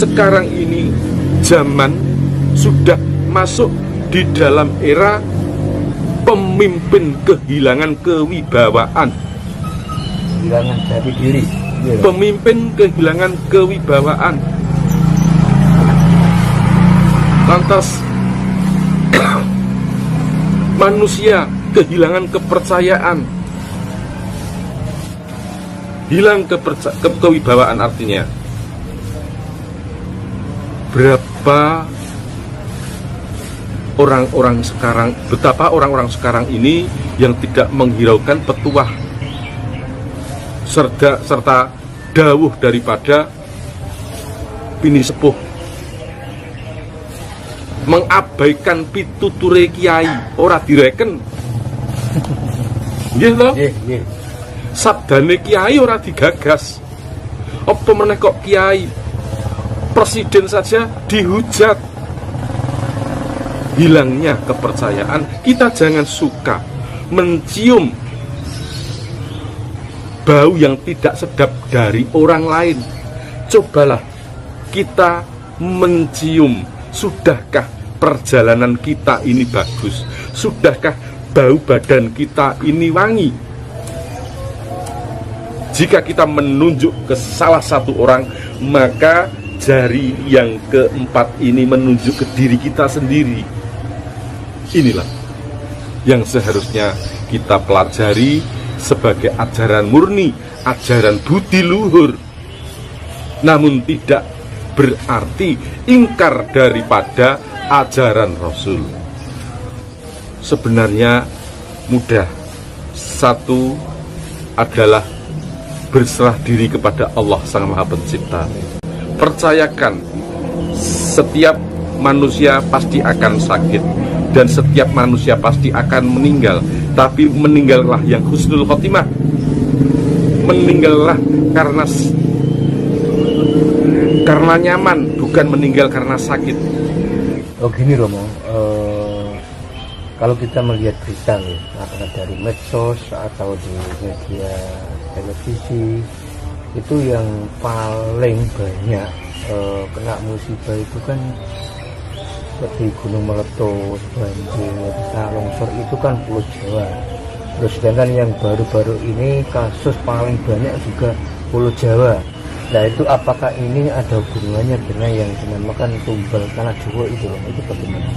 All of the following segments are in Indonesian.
sekarang ini zaman sudah masuk di dalam era pemimpin kehilangan kewibawaan. Kehilangan jati diri. Pemimpin kehilangan kewibawaan. Lantas manusia kehilangan kepercayaan. Hilang kewibawaan artinya berapa orang-orang sekarang, betapa orang-orang sekarang ini yang tidak menghiraukan petuah serta dawuh daripada bini sepuh, mengabaikan pituture kiai, ora direken. Nggih lho? Nggih. Sabdane kiai ora digagas. Apa meneh kok kiai, presiden saja dihujat. Hilangnya kepercayaan. Kita jangan suka mencium bau yang tidak sedap dari orang lain. Cobalah kita mencium, sudahkah perjalanan kita ini bagus? Sudahkah bau badan kita ini wangi? Jika kita menunjuk ke salah satu orang, maka jari yang keempat ini menunjuk ke diri kita sendiri. Inilah yang seharusnya kita pelajari sebagai ajaran murni, ajaran budi luhur. Namun tidak berarti ingkar daripada ajaran Rasul. Sebenarnya mudah. Satu adalah berserah diri kepada Allah Sang Maha Pencipta. Percayakan, setiap manusia pasti akan sakit dan setiap manusia pasti akan meninggal. Tapi meninggallah yang husnul khotimah. Meninggallah karena nyaman, bukan meninggal karena sakit. Oh gini Romo, kalau kita melihat berita nih, apakah dari medsos atau di media televisi, itu yang paling banyak kena musibah itu kan seperti gunung meletus, banjir, longsor, itu kan Pulau Jawa. Terus sedangkan yang baru-baru ini kasus paling banyak juga Pulau Jawa. Nah itu apakah ini ada hubungannya dengan yang dinamakan tumbal tanah Jawa itu bagaimana?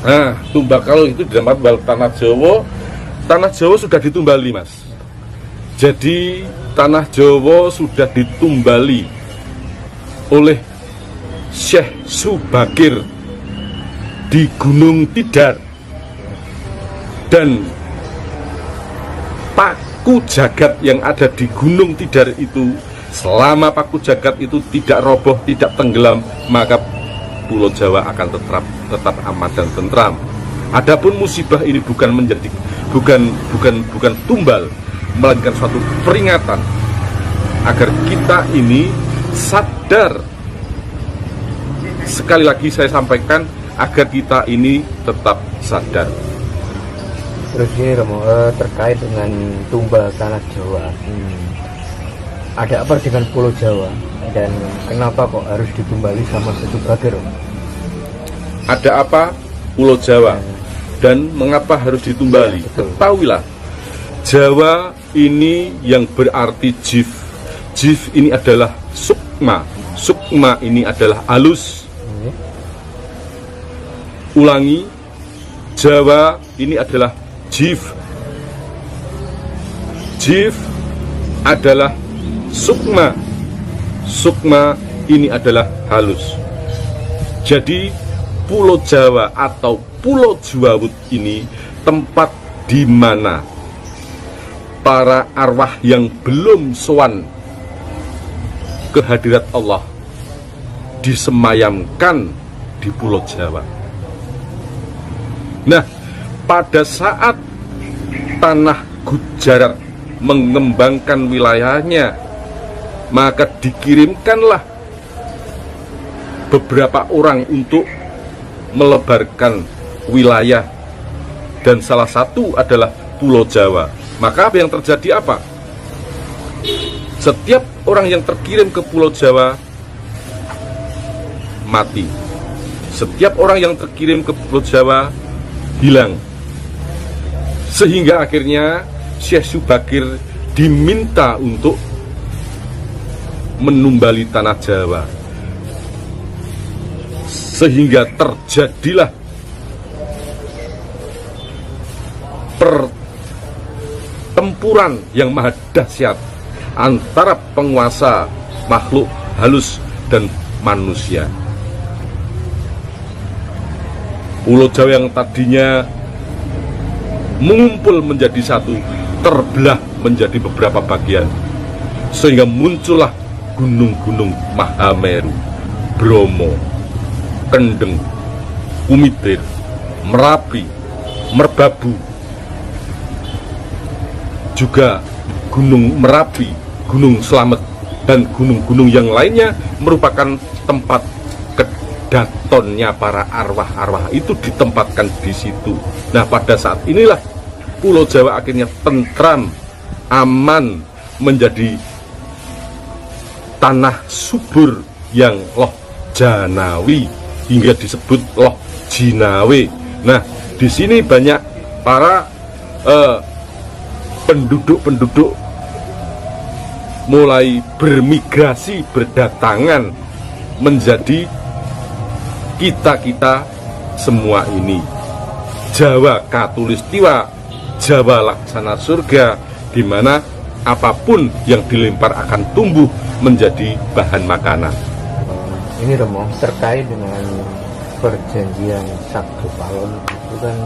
Nah, tumbal, kalau itu dinamakan tanah Jawa sudah ditumbali, Mas. Jadi tanah Jawa sudah ditumbali oleh Syekh Subakir di Gunung Tidar, dan paku jagat yang ada di Gunung Tidar itu, selama paku jagat itu tidak roboh, tidak tenggelam, maka Pulau Jawa akan tetap aman dan tentram. Adapun musibah ini bukan tumbal, melainkan suatu peringatan agar kita ini sadar. Sekali lagi saya sampaikan, agar kita ini tetap sadar. Terus ini Romo, terkait dengan tumbal tanah Jawa, ada apa dengan Pulau Jawa dan kenapa kok harus ditumbali sama Subakir? Ada apa Pulau Jawa dan mengapa harus ditumbali? Ketahuilah, Jawa ini yang berarti jif. Jif ini adalah sukma. Sukma ini adalah halus. Ulangi, Jawa ini adalah jif. Jif adalah sukma. Sukma ini adalah halus. Jadi Pulau Jawa atau Pulau Jawawut ini tempat di mana para arwah yang belum sowan ke hadirat Allah disemayamkan di Pulau Jawa. Nah, pada saat tanah Gujarat mengembangkan wilayahnya, maka dikirimkanlah beberapa orang untuk melebarkan wilayah, dan salah satu adalah Pulau Jawa. Maka apa yang terjadi apa? Setiap orang yang terkirim ke Pulau Jawa mati. Setiap orang yang terkirim ke Pulau Jawa hilang. Sehingga akhirnya Syekh Subakir diminta untuk menumbali tanah Jawa. Sehingga terjadilah pertempuran yang maha dahsyat antara penguasa makhluk halus dan manusia. Pulau Jawa yang tadinya mengumpul menjadi satu, terbelah menjadi beberapa bagian, sehingga muncullah gunung-gunung Mahameru, Bromo, Kendeng, Kumitir, Merapi, Merbabu, juga Gunung Merapi, Gunung Slamet, dan gunung-gunung yang lainnya merupakan tempat kedatonnya para arwah-arwah itu ditempatkan di situ. Nah, pada saat inilah Pulau Jawa akhirnya tentram, aman, menjadi tanah subur yang loh janawi hingga disebut loh jinawe. Nah, di sini banyak para penduduk-penduduk mulai bermigrasi, berdatangan menjadi kita-kita semua ini. Jawa Katulistiwa, Jawa Laksana Surga, di mana apapun yang dilempar akan tumbuh menjadi bahan makanan. Ini Romo, terkait dengan perjanjian Sabtu Palon itu kan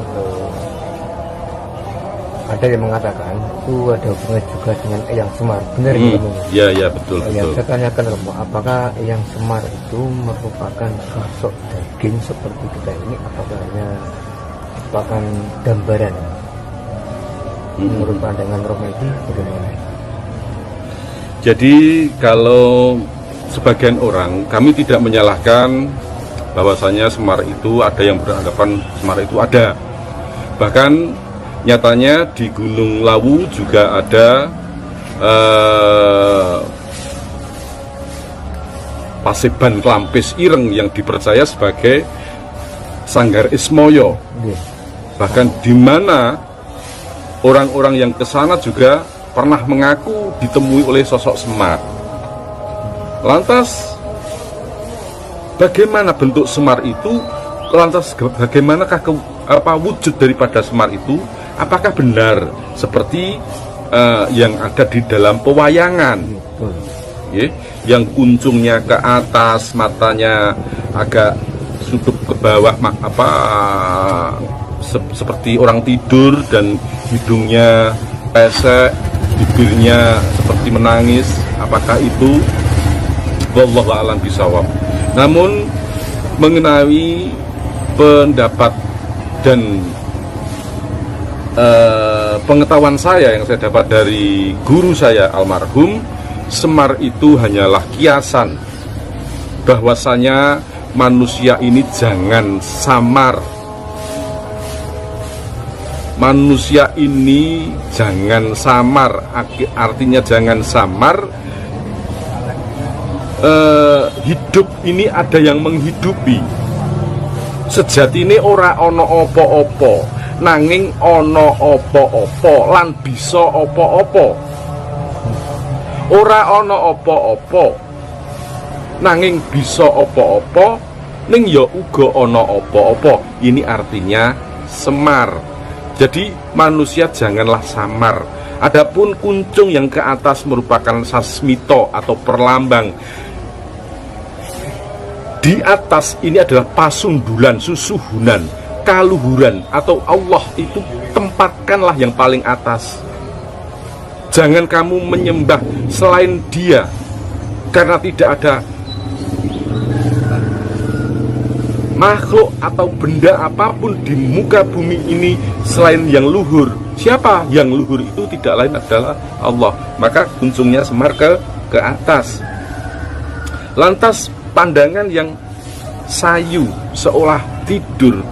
ada yang mengatakan itu ada hubungan juga dengan Eyang Semar, benar ya Romo? Ya betul. Yang saya tanyakan Romo, apakah Eyang Semar itu merupakan sosok daging seperti kita ini, apakah hanya merupakan gambaran? Menurut pandangan Romo itu bagaimana? Jadi kalau sebagian orang, kami tidak menyalahkan bahwasanya Semar itu ada yang beranggapan Semar itu ada. Bahkan nyatanya di Gunung Lawu juga ada Paseban Klampis Ireng yang dipercaya sebagai Sanggar Ismoyo. Bahkan di mana orang-orang yang ke sana juga pernah mengaku ditemui oleh sosok Semar. Lantas bagaimana bentuk Semar itu? Lantas bagaimanakah wujud daripada Semar itu? Apakah benar seperti yang ada di dalam pewayangan, yang kuncungnya ke atas, matanya agak sudut ke bawah, seperti orang tidur, dan hidungnya pesek, bibirnya seperti menangis? Apakah itu? Wallahu a'lam bishawab. Namun mengenai pendapat dan pengetahuan saya yang saya dapat dari guru saya almarhum, Semar itu hanyalah kiasan, bahwasanya manusia ini jangan samar. Manusia ini jangan samar, artinya jangan samar. Hidup ini ada yang menghidupi. Sejatine ora ono opo-opo, nanging ono opo-opo lan bisa opo-opo. Ora ono opo-opo, nanging bisa opo-opo, ning ya uga ono opo-opo. Ini artinya Semar. Jadi manusia janganlah samar. Adapun kuncung yang ke atas merupakan sasmito atau perlambang. Di atas ini adalah pasundulan, susuhunan, kaluhuran, atau Allah itu tempatkanlah yang paling atas. Jangan kamu menyembah selain Dia, karena tidak ada makhluk atau benda apapun di muka bumi ini selain yang luhur. Siapa yang luhur itu? Tidak lain adalah Allah. Maka kuncungnya Semar ke atas. Lantas pandangan yang sayu, seolah tidur,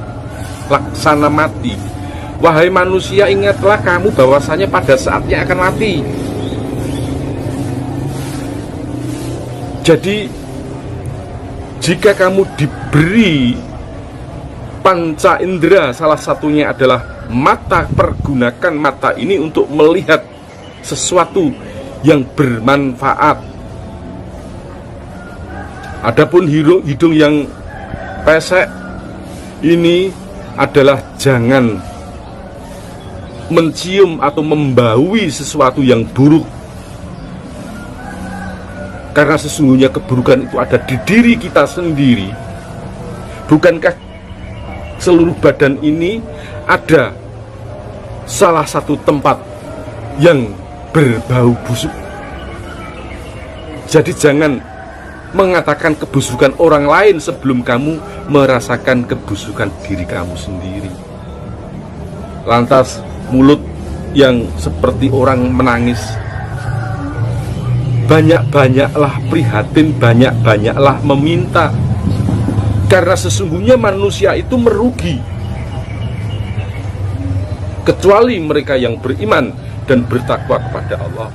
laksana mati. Wahai manusia, ingatlah kamu bahwasanya pada saatnya akan mati. Jadi jika kamu diberi panca indera, salah satunya adalah mata, pergunakan mata ini untuk melihat sesuatu yang bermanfaat. Adapun hidung yang pesek ini adalah jangan mencium atau membaui sesuatu yang buruk, karena sesungguhnya keburukan itu ada di diri kita sendiri. Bukankah seluruh badan ini ada salah satu tempat yang berbau busuk? Jadi jangan mengatakan kebusukan orang lain sebelum kamu merasakan kebusukan diri kamu sendiri. Lantas mulut yang seperti orang menangis, banyak-banyaklah prihatin, banyak-banyaklah meminta, karena sesungguhnya manusia itu merugi, kecuali mereka yang beriman dan bertakwa kepada Allah.